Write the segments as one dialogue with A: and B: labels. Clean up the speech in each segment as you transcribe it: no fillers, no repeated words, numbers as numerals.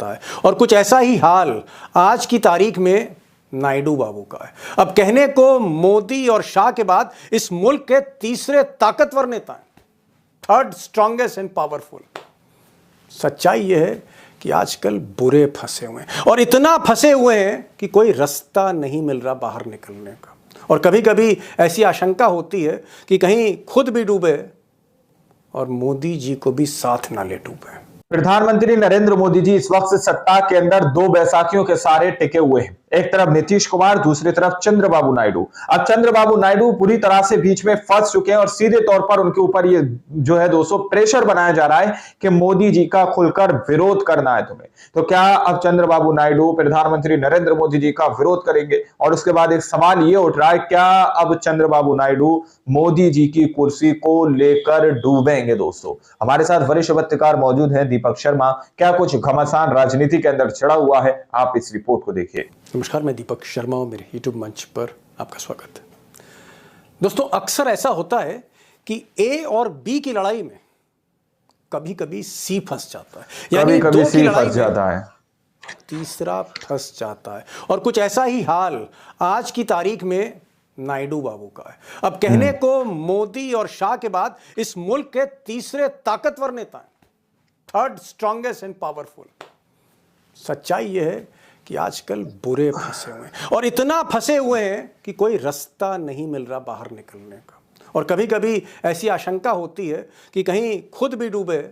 A: सकता है। और कुछ ऐसा ही हाल आज की तारीख में नायडू बाबू का है। अब कहने को मोदी और शाह के बाद इस मुल्क के तीसरे ताकतवर नेता हैं, थर्ड स्ट्रॉन्गेस्ट एंड पावरफुल। सच्चाई यह है कि आजकल बुरे फंसे हुए हैं, और इतना फंसे हुए हैं कि कोई रास्ता नहीं मिल रहा बाहर निकलने का। और कभी कभी ऐसी आशंका होती है कि कहीं खुद भी डूबे और मोदी जी को भी साथ ना ले डूबे।
B: प्रधानमंत्री नरेंद्र मोदी जी इस वक्त सत्ता के अंदर दो बैसाखियों के सहारे टिके हुए हैं। एक तरफ नीतीश कुमार, दूसरी तरफ चंद्रबाबू नायडू। अब चंद्रबाबू नायडू पूरी तरह से बीच में फंस चुके हैं और सीधे तौर पर उनके ऊपर ये जो है दोस्तों प्रेशर बनाया जा रहा है कि मोदी जी का खुलकर विरोध करना है तुम्हें। तो क्या अब चंद्रबाबू नायडू प्रधानमंत्री नरेंद्र मोदी जी का विरोध करेंगे? और उसके बाद एक सवाल ये उठ रहा है, क्या अब चंद्रबाबू नायडू मोदी जी की कुर्सी को लेकर डूबेंगे? दोस्तों, हमारे साथ वरिष्ठ पत्रकार मौजूद हैं, दीपक शर्मा। क्या कुछ घमासान राजनीति के अंदर छिड़ा हुआ है? आप इस रिपोर्ट को देखिए।
A: नमस्कार, मैं दीपक शर्मा हूं, मेरे यूट्यूब मंच पर आपका स्वागत है। दोस्तों, अक्सर ऐसा होता है कि ए और बी की लड़ाई में कभी कभी सी फंस जाता है, यानी
B: कभी-कभी
A: दो की
B: सी
A: लड़ाई
B: फंस जाता है,
A: तीसरा फंस जाता है। और कुछ ऐसा ही हाल आज की तारीख में नायडू बाबू का है। अब कहने को मोदी और शाह के बाद इस मुल्क के तीसरे ताकतवर नेता हैं, थर्ड स्ट्रॉन्गेस्ट एंड पावरफुल। सच्चाई यह है कि आजकल बुरे फंसे हुए हैं, और इतना फंसे हुए हैं कि कोई रास्ता नहीं मिल रहा बाहर निकलने का। और कभी कभी ऐसी आशंका होती है कि कहीं खुद भी डूबे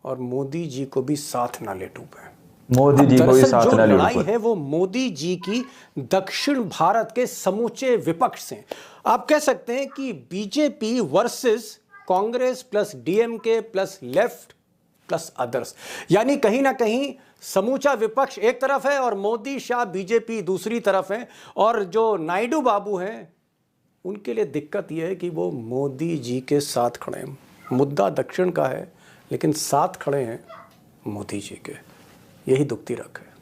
A: और मोदी जी को भी साथ ना ले डूबे।
B: मोदी जी को भी साथ
A: जो
B: ना ले
A: लड़ाई
B: डूबे।
A: है वो मोदी जी की दक्षिण भारत के समूचे विपक्ष से। आप कह सकते हैं कि BJP versus Congress plus DMK plus left plus others, यानी कहीं ना कहीं समूचा विपक्ष एक तरफ है और मोदी शाह बीजेपी दूसरी तरफ है। और जो नायडू बाबू हैं, उनके लिए दिक्कत यह है कि वो मोदी जी के साथ खड़े हैं। मुद्दा दक्षिण का है, लेकिन साथ खड़े हैं मोदी जी के। यही दुखती रख है।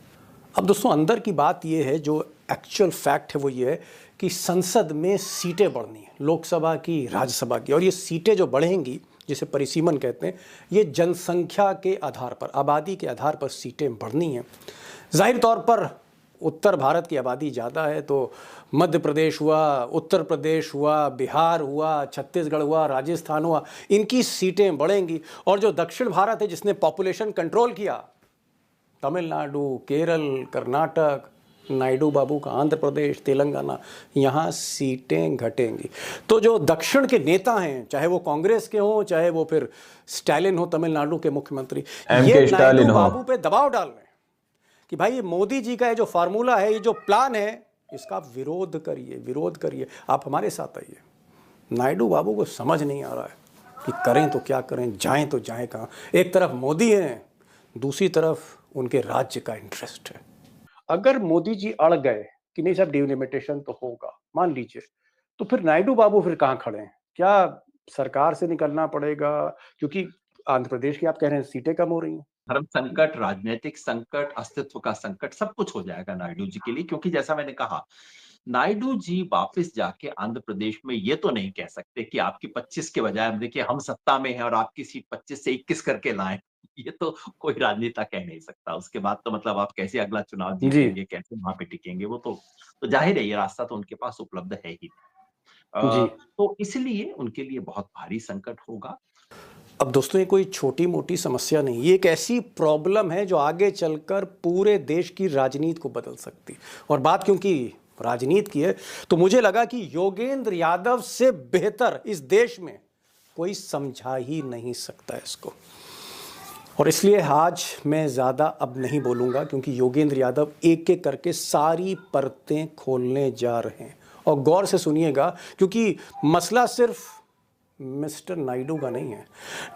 A: अब दोस्तों, अंदर की बात यह है, जो एक्चुअल फैक्ट है वो ये है कि संसद में सीटें बढ़नी है, लोकसभा की, राज्यसभा की। और ये सीटें जो बढ़ेंगी, जिसे परिसीमन कहते हैं, ये जनसंख्या के आधार पर, आबादी के आधार पर सीटें बढ़नी हैं। जाहिर तौर पर उत्तर भारत की आबादी ज़्यादा है, तो मध्य प्रदेश हुआ, उत्तर प्रदेश हुआ, बिहार हुआ, छत्तीसगढ़ हुआ, राजस्थान हुआ, इनकी सीटें बढ़ेंगी। और जो दक्षिण भारत है, जिसने पॉपुलेशन कंट्रोल किया, तमिलनाडु, केरल, कर्नाटक, नायडू बाबू का आंध्र प्रदेश, तेलंगाना, यहाँ सीटें घटेंगी। तो जो दक्षिण के नेता हैं, चाहे वो कांग्रेस के हों, चाहे वो फिर स्टालिन हो तमिलनाडु के मुख्यमंत्री, ये नायडू बाबू पे दबाव डाल रहे हैं कि भाई ये मोदी जी का ये जो फार्मूला है, ये जो प्लान है, इसका विरोध करिए, विरोध करिए, आप हमारे साथ आइए। नायडू बाबू को समझ नहीं आ रहा है कि करें तो क्या करें, जाएं तो जाएं कहाँ। एक तरफ मोदी हैं, दूसरी तरफ उनके राज्य का इंटरेस्ट है। अगर मोदी जी अड़ गए कि नहीं साहब डिलिमिटेशन तो होगा, मान लीजिए, तो फिर नायडू बाबू फिर कहाँ खड़े हैं? क्या सरकार से निकलना पड़ेगा? क्योंकि आंध्र प्रदेश की आप कह रहे हैं सीटें कम हो रही हैं।
C: धर्म संकट, राजनीतिक संकट, अस्तित्व का संकट, सब कुछ हो जाएगा नायडू जी के लिए। क्योंकि जैसा मैंने कहा, नायडू जी वापस जाके आंध्र प्रदेश में ये तो नहीं कह सकते कि आपकी 25 के बजाय हम देखिए हम सत्ता में हैं और आपकी सीट 25 से 21 करके लाएं। ये तो कोई राजनेता कह नहीं सकता। उसके बाद तो मतलब आप कैसे अगला चुनाव जीतेंगे, कैसे वहां पे टिकेंगे, वो तो जाहिर है ये रास्ता तो उनके पास उपलब्ध है ही।
A: जी।
C: तो इसलिए उनके लिए बहुत भारी संकट होगा।
A: अब दोस्तों, ये कोई छोटी मोटी समस्या नहीं, ये एक ऐसी प्रॉब्लम है जो आगे चलकर पूरे देश की राजनीति को बदल सकती। और बात क्योंकि राजनीति की है, तो मुझे लगा कि योगेंद्र यादव से बेहतर इस देश में कोई समझा ही नहीं सकता इसको। और इसलिए आज मैं ज़्यादा अब नहीं बोलूँगा, क्योंकि योगेंद्र यादव एक एक करके सारी परतें खोलने जा रहे हैं। और गौर से सुनिएगा, क्योंकि मसला सिर्फ मिस्टर नायडू का नहीं है।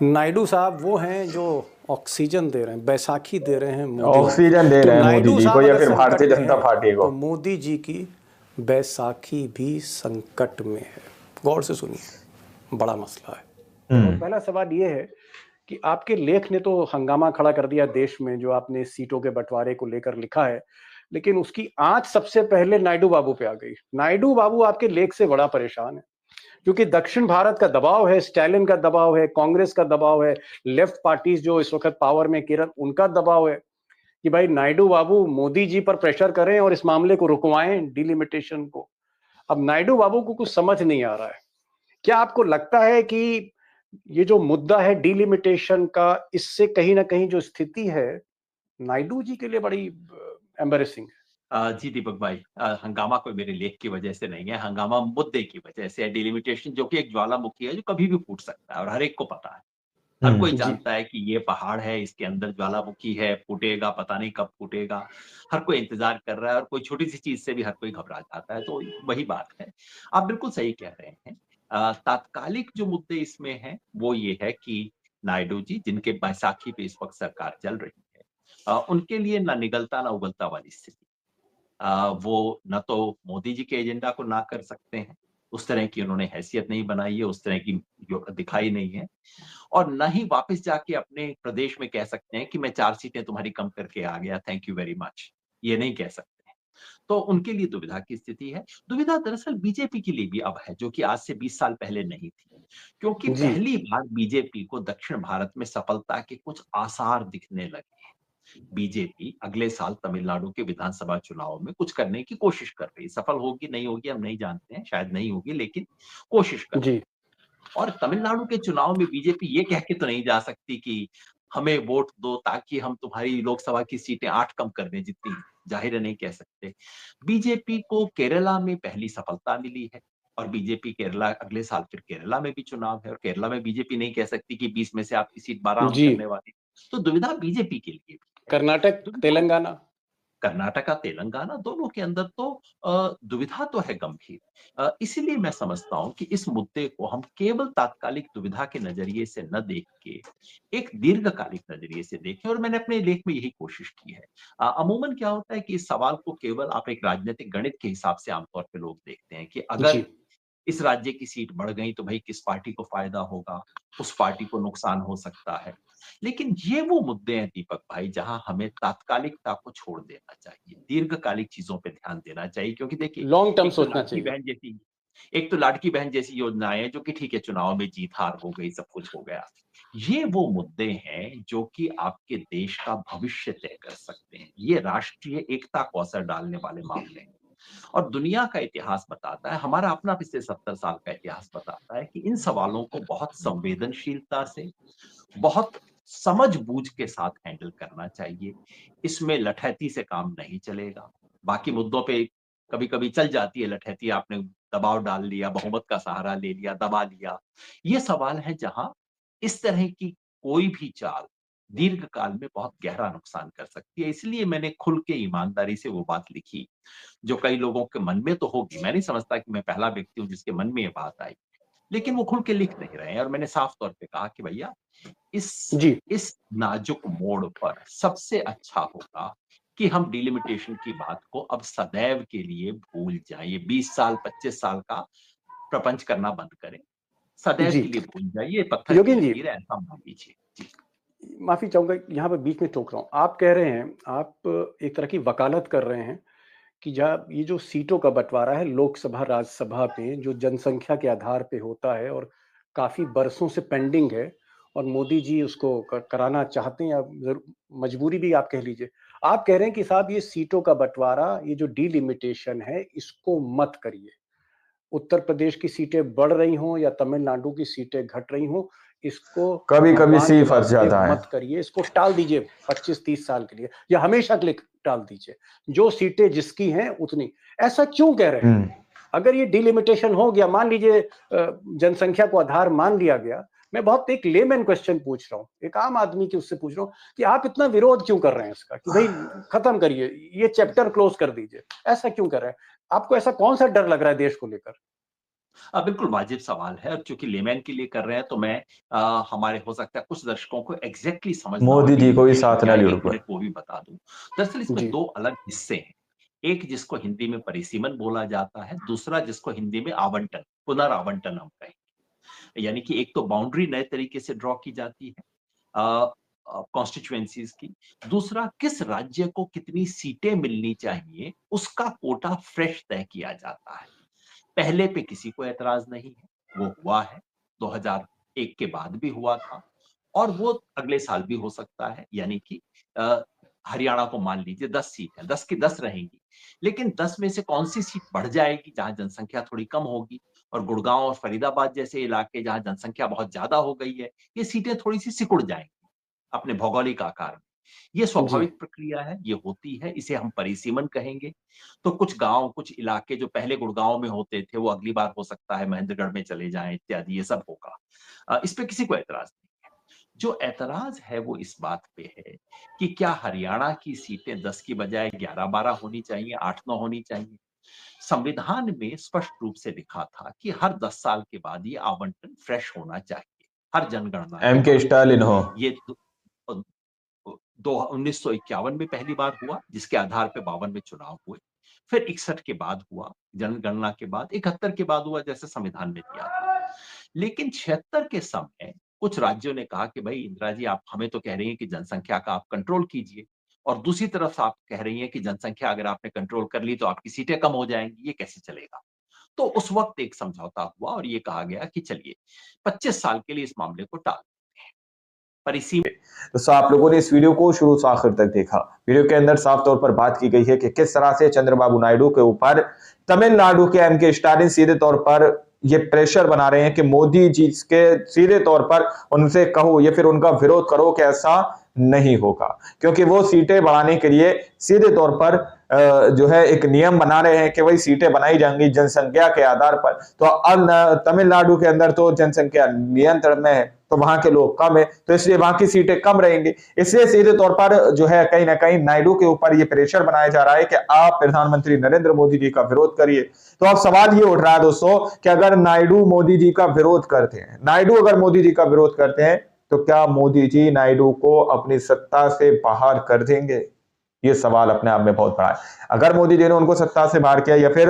A: नायडू साहब वो हैं जो ऑक्सीजन दे रहे हैं, बैसाखी दे रहे हैं,
B: ऑक्सीजन दे रहे हैं मोदी जी को, या फिर भारतीय जनता पार्टी को।
A: तो मोदी जी की बैसाखी भी संकट में है। गौर से सुनिए, बड़ा मसला है। तो पहला सवाल ये है कि आपके लेख ने तो हंगामा खड़ा कर दिया देश में, जो आपने सीटों के बंटवारे को लेकर लिखा है, लेकिन उसकी आंच सबसे पहले नायडू बाबू पे आ गई। नायडू बाबू आपके लेख से बड़ा परेशान है, क्योंकि दक्षिण भारत का दबाव है, स्टालिन का दबाव है, कांग्रेस का दबाव है, लेफ्ट पार्टीज जो इस वक्त पावर में, केरल, उनका दबाव है। कि भाई नायडू बाबू मोदी जी पर प्रेशर करें और इस मामले को रुकवाएं, डिलिमिटेशन को। अब नायडू बाबू को कुछ समझ नहीं आ रहा है। क्या आपको लगता है कि ये जो मुद्दा है डिलिमिटेशन का, इससे कहीं ना कहीं जो स्थिति है नायडू जी के लिए बड़ी एम्बेरेसिंग है?
C: जी दीपक भाई, हंगामा कोई मेरे लेख की वजह से नहीं है, हंगामा मुद्दे की वजह से है। डिलिमिटेशन जो कि एक ज्वालामुखी है जो कभी भी फूट सकता है और हर एक को पता है। हर कोई
A: जी
C: जानता है कि ये पहाड़ है, इसके अंदर ज्वालामुखी है, फूटेगा, पता नहीं कब फूटेगा। हर कोई इंतजार कर रहा है और कोई छोटी-सी चीज़ से भी हर कोई घबरा जाता है, तो वही बात है। आप बिल्कुल सही कह रहे हैं। तात्कालिक जो मुद्दे इसमें हैं, वो ये है कि नायडू जी, जिनके बैसाखी पे इस वक़्त सरकार चल रही है, उनके लिए ना निगलता ना उगलता वाली स्थिति। वो न तो मोदी जी के एजेंडा को ना कर सकते हैं, उस तरह की उन्होंने हैसियत नहीं बनाई है, उस तरह की जो दिखाई नहीं है। और ना ही वापस जाके अपने प्रदेश में कह सकते हैं कि मैं 4 सीटें तुम्हारी कम करके आ गया, थैंक यू वेरी मच। ये नहीं कह सकते हैं। तो उनके लिए दुविधा की स्थिति है। दुविधा दरअसल बीजेपी के लिए भी अब है, जो कि आज से 20 साल पहले नहीं थी। क्योंकि
A: जी
C: पहली बार बीजेपी को दक्षिण भारत में सफलता के कुछ आसार दिखने लगे हैं। बीजेपी अगले साल तमिलनाडु के विधानसभा चुनाव में कुछ करने की कोशिश कर रही है। सफल होगी, नहीं होगी हम नहीं जानते हैं, शायद नहीं होगी, लेकिन कोशिश कर रही
A: जी
C: है। और तमिलनाडु के चुनाव में बीजेपी ये कह के तो नहीं जा सकती कि हमें वोट दो ताकि हम तुम्हारी लोकसभा की सीटें 8 कम कर दें जितनी, ज़ाहिर है नहीं कह सकते। बीजेपी को केरला में पहली सफलता मिली है और बीजेपी केरला अगले साल फिर केरला में भी चुनाव है और केरला में बीजेपी नहीं कह सकती कि 20 में से आपकी सीट 12 हम
A: जी
C: करने वाले हैं। तो दुविधा बीजेपी के लिए भी है।
A: कर्नाटक,
C: दुविधा
A: तेलंगाना।
C: कर्नाटका, तेलंगाना दोनों के अंदर तो दुविधा तो है गंभीर। इसीलिए मैं समझता हूँ कि इस मुद्दे को हम केवल तात्कालिक दुविधा के नज़रिए से न देख के, एक दीर्घकालिक नज़रिए से देखें और मैंने अपने लेख में यही कोशिश की है। अमूमन क्या होता है कि इस सवाल को केवल आप एक राजनीतिक गणित के हिसाब से आमतौर पे लोग देखते हैं कि अगर
A: जी
C: इस राज्य की सीट बढ़ गई तो भई किस पार्टी को फ़ायदा होगा, उस पार्टी को नुकसान हो सकता है। लेकिन ये वो मुद्दे हैं दीपक भाई जहाँ हमें तात्कालिकता को छोड़ देना चाहिए, दीर्घकालिक चीज़ों पे ध्यान देना चाहिए क्योंकि देखिए,
A: लॉन्ग टर्म
C: एक तो
A: सोचना
C: लाडली
A: चाहिए।
C: बहन जैसी एक तो लाडली बहन जैसी योजनाएँ हैं जो कि ठीक है चुनाव में जीत-हार हो गई, सब कुछ हो गया। ये वो मुद्दे हैं जो कि आपके देश का भविष्य तय कर सकते हैं। ये राष्ट्रीय एकता को असर डालने वाले मामले हैं। और दुनिया का इतिहास बताता है, हमारा अपना पिछले 70 साल का इतिहास बताता है कि इन सवालों को बहुत संवेदनशीलता से, बहुत समझ-बूझ के साथ हैंडल करना चाहिए। इसमें लठैती से काम नहीं चलेगा। बाकी मुद्दों पे कभी-कभी चल जाती है लठैती, आपने दबाव डाल लिया, बहुमत का सहारा ले लिया, दबा लिया। ये सवाल है जहाँ इस तरह की कोई भी चाल दीर्घकाल में बहुत गहरा नुकसान कर सकती है। इसलिए मैंने खुल के ईमानदारी से वो बात लिखी जो कई लोगों के मन में तो होगी। मैं नहीं समझता कि मैं पहला व्यक्ति हूँ जिसके मन में ये बात आई। लेकिन वो खुल के लिख नहीं रहे हैं और मैंने साफ तौर पे कहा कि भैया इस
A: जी
C: इस नाजुक मोड़ पर सबसे अच्छा होगा कि हम डिलिमिटेशन की बात को अब सदैव के लिए भूल जाएँ। ये 20 साल, 25 साल का प्रपंच करना बंद करें। सदैव
A: जी
C: के लिए भूल जाइए, ये पत्थर की
A: योगेन जी,
C: लकीर है, ऐसा मान लीजिए। जी।
A: माफी चाहूंगा यहाँ पे बीच में टोक रहा हूँ। आप कह रहे हैं, आप एक तरह की वकालत कर रहे हैं कि जहाँ ये जो सीटों का बंटवारा है लोकसभा राज्यसभा पे, जो जनसंख्या के आधार पे होता है और काफी बरसों से पेंडिंग है, और मोदी जी उसको कराना चाहते हैं, या मजबूरी भी आप कह लीजिए। आप कह रहे हैं कि साहब ये सीटों का बंटवारा, ये जो डिलिमिटेशन है, इसको मत करिए। उत्तर प्रदेश की सीटें बढ़ रही हों या तमिलनाडु की सीटें घट रही हों, इसको
B: कभी कभी
A: भगवान
B: सी
A: के
B: फंस
A: वास्ते
B: जाता है।
A: मत करिए, इसको टाल दीजिए 25-30 साल के लिए या हमेशा के लिए टाल दीजिए। जो सीटें जिसकी हैं उतनी। ऐसा क्यों कह रहे हैं?
B: हम्म।
A: अगर ये डिलिमिटेशन हो गया, मान लीजिए जनसंख्या को आधार मान लिया गया, मैं बहुत एक लेमैन क्वेश्चन पूछ रहा हूँ, एक आम आदमी की उससे पूछ रहा हूँ कि आप इतना विरोध क्यों कर रहे हैं इसका, कि भाई खत्म करिए, ये चैप्टर क्लोज कर दीजिए, ऐसा क्यों कर रहे हैं? आपको ऐसा कौन सा डर लग रहा है देश को लेकर?
C: बिल्कुल वाजिब सवाल है और चूँकि लेमैन के लिए कर रहे हैं तो मैं हमारे हो सकता है कुछ दर्शकों को एग्ज़ैक्टली समझ ना हो
B: मोदी जी को भी
C: डिलिमिटेशन
B: साथ
C: क्या
B: न
C: है,
B: लिड़
C: 1
B: पर।
C: मिनट वो भी बता दूँ। दरअसल इसमें
A: जी
C: 2 अलग हिस्से हैं। एक जिसको हिंदी में परिसीमन बोला जाता है, दूसरा जिसको हिंदी में आवंटन, पुनर्आवंटन हम कहेंगे। यानी कि एक तो बाउंड्री नए तरीके से ड्रॉ की जाती है कॉन्स्टिट्यूएंसीज़ की। दूसरा किस राज्य को कितनी सीटें मिलनी चाहिए, उसका कोटा फ्रेश तय किया जाता है। पहले पे किसी को ऐतराज नहीं है, वो हुआ है, 2001 के बाद भी हुआ था और वो अगले साल भी हो सकता है। यानी कि अ, हरियाणा को मान लीजिए 10 सीट है, 10 की 10 रहेंगी। लेकिन 10 में से कौन सी सीट बढ़ जाएगी जहां जनसंख्या थोड़ी कम होगी, और गुड़गांव और फरीदाबाद जैसे इलाके जहां जनसंख्या बहुत ज्यादा हो गई है, ये सीटें थोड़ी सी सिकुड़ जाएंगी अपने भौगोलिक आकार में। ये
A: जी।
C: स्वाभाविक प्रक्रिया है, ये होती है, इसे हम परिसीमन कहेंगे। तो कुछ गांव, कुछ इलाके जो पहले गुड़गांव में होते थे, वो अगली बार हो सकता है महेंद्रगढ़ में चले जाएं इत्यादि, ये सब होगा। इस पे किसी को ऐतराज नहीं है। जो ऐतराज है वो इस बात पे है कि क्या हरियाणा की सीटें 10 की बजाय 11-12 होनी चाहिए, 8-9 होनी चाहिए। संविधान में स्पष्ट रूप से लिखा था कि हर 10 साल के बाद ये आवंटन फ्रेश होना चाहिए, हर जनगणना के
B: एम के
C: बाद।
B: स्टालिन हो।
C: ये 1951 में पहली बार हुआ, जिसके आधार पे 52 में चुनाव हुए। फिर 61 के बाद हुआ, जनगणना के बाद 71 के बाद हुआ, जैसे संविधान में दिया था। लेकिन 76 के समय कुछ राज्यों ने कहा कि भाई इंदिरा जी, आप हमें तो कह रही हैं कि जनसंख्या का आप कंट्रोल कीजिए, और दूसरी तरफ आप कह रही हैं कि जनसंख्या अगर आपने कंट्रोल कर ली तो आपकी सीटें कम हो जाएंगी, ये कैसे चलेगा। तो उस वक्त एक समझौता हुआ और ये कहा गया कि चलिए 25 साल के लिए इस मामले को टाल परिसीम।
B: तो आप लोगों ने इस वीडियो को शुरू से आखिर तक देखा। वीडियो के अंदर साफ तौर पर बात की गई है कि किस तरह से चंद्रबाबू नायडू के ऊपर तमिलनाडु के एम के स्टालिन सीधे तौर पर ये प्रेशर बना रहे हैं कि मोदी जी के सीधे तौर पर उनसे कहो या फिर उनका विरोध करो कि ऐसा नहीं होगा, क्योंकि वो सीटें बढ़ाने के लिए सीधे तौर पर जो है एक नियम बना रहे हैं कि वही सीटें बनाई जाएंगी जनसंख्या के आधार पर। तो अब तमिलनाडु के अंदर तो जनसंख्या नियंत्रण में है, तो वहां के लोग कम है, तो इसलिए वहां की सीटें कम रहेंगी। इसलिए सीधे तौर पर जो है कहीं ना कहीं नायडू के ऊपर ये प्रेशर बनाया जा रहा है कि आप प्रधानमंत्री नरेंद्र मोदी जी का विरोध करिए। तो अब सवाल ये उठ रहा है दोस्तों कि अगर नायडू मोदी जी का विरोध करते हैं, नायडू अगर मोदी जी का विरोध करते हैं, तो क्या मोदी जी नायडू को अपनी सत्ता से बाहर कर देंगे? ये सवाल अपने आप में बहुत बड़ा है। अगर मोदी जी ने उनको सत्ता से बाहर किया, या फिर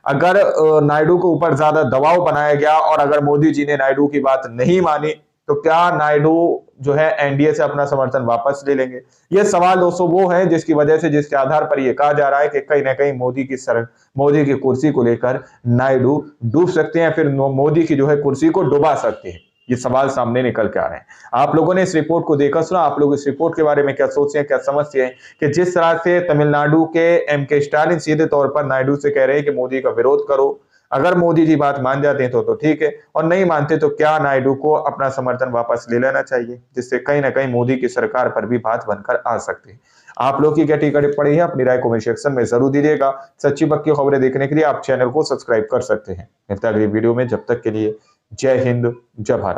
B: अगर नायडू के ऊपर ज्यादा दबाव बनाया गया और अगर मोदी जी ने नायडू की बात नहीं मानी, तो क्या नायडू जो है एनडीए से अपना समर्थन वापस ले लेंगे? ये सवाल दोस्तों वो है जिसकी वजह से, जिसके आधार पर यह कहा जा रहा है कि कहीं ना कहीं मोदी की कुर्सी को लेकर नायडू डूब सकते हैं, फिर मोदी की जो है कुर्सी को डुबा सकते हैं। ये सवाल सामने निकल के आ रहे हैं। आप लोगों ने इस रिपोर्ट को देखा, सुना, आप लोग इस रिपोर्ट के बारे में क्या सोचते हैं, क्या समझते हैं कि जिस तरह से तमिलनाडु के एम के स्टालिन सीधे तौर पर नायडू से कह रहे हैं कि मोदी का विरोध करो, अगर मोदी जी बात मान जाते हैं तो ठीक है, और नहीं मानते तो क्या नायडू को अपना समर्थन वापस ले लेना चाहिए, जिससे कहीं ना कहीं मोदी की सरकार पर भी बात बनकर आ सकती है। आप लोग की क्या टिप्पणी है, अपनी राय कमेंट सेक्शन में जरूर दीजिएगा। सच्ची पक्की खबरें देखने के लिए आप चैनल को सब्सक्राइब कर सकते हैं। मिलता है अगली वीडियो में, जब तक के लिए जय हिंद, जय भारत।